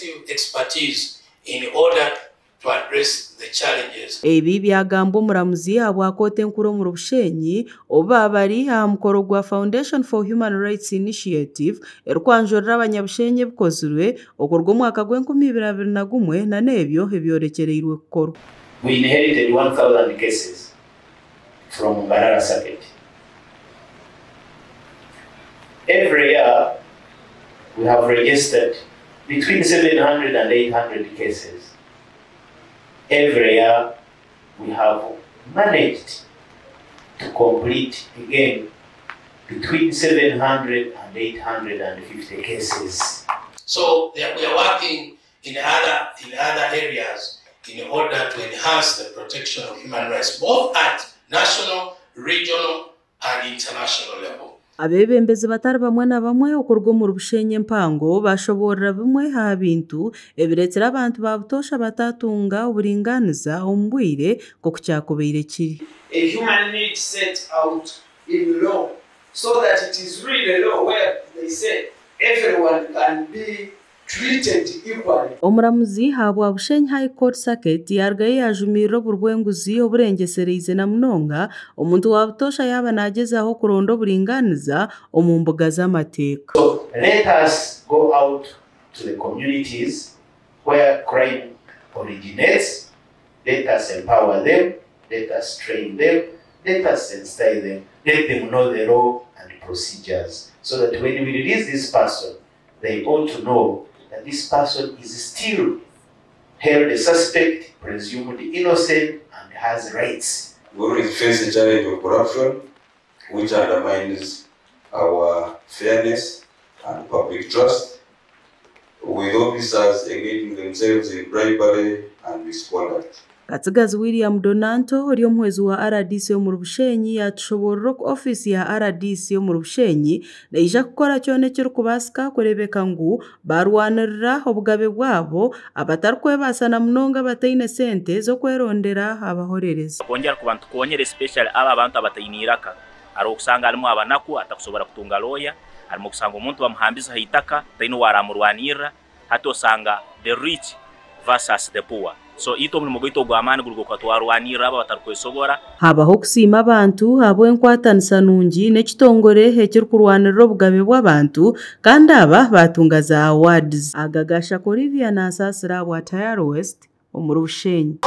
collective expertise in order to address the challenges. Ebi byagambo muramuzi abwakote nkuro mu Bushenyi oba bari ha mukoro gwa Foundation for Human Rights Initiative erwanjorera abanyabushenyi bikozirwe okorwa mwaka gw'2021 na nebyo ebyorekereirwe kukorwa. We inherited 1,000 cases from Mbarara Circuit. Every year we have registered between 700 and 800 cases. Every year we have managed to complete again between 700 and 850 cases. So we are working in other areas in order to enhance the protection of human rights, both at national, regional, and international level. Abebembezi batari bamwe na bamwe okorwa mu Bushenyi mpango bashoborera bimwe ha bintu ebiretera abantu babutosha batatunga uburinganiza ombwire ko kucyakobeire kiri. A human need set out in law so that it is really a law where they say everyone can be treated equally. Omuramuzi habwa Bushenyi High Court Circuit yargaye yajumirira burwenguzi oburengesereize na munonga omuntu wabutosha yaba nagezaho kuronda oburinganiza omu mbuga z'amateka. So let us go out to the communities where crime originates. Let us empower them. Let us train them. Let us sensitize them. Let them know the law and procedures so that when we release this person, they ought to know that this person is still held a suspect, presumed innocent, and has rights. We already face the challenge of corruption, which undermines our fairness and public trust, with officers engaging themselves in bribery and misconduct. Katsigazi William Donanto ori omwezi wa RDC yo mu Bushenyi yatushoborera ku office ya RDC yo mu Bushenyi naija kukora cyone kiri kubasika kurebeka ngu barwanirira obugabe bwabo abatarkwebasana munonga bataine sente zo kwerondera abahorereza. Kongera ku bantu konyere special aba abantu abatayiniraka ari okusanga alimo abanaku atakusobora kutunga lawyer arimo kusanga umuntu bamuhambiza hitaka taino waramurwanira hatosanga the rich versus the poor. So ito mu mugoito gwamana gurgo kwatwarwanira aba batarkwesobora habaho kusima abantu habo enkwatanisa nungi n'ekitongore ekiri kurwanirira obugabe bw'abantu kandi aba batunga za awards agagasha Olivia Nansasira wa Tayaro West omuri Bushenyi.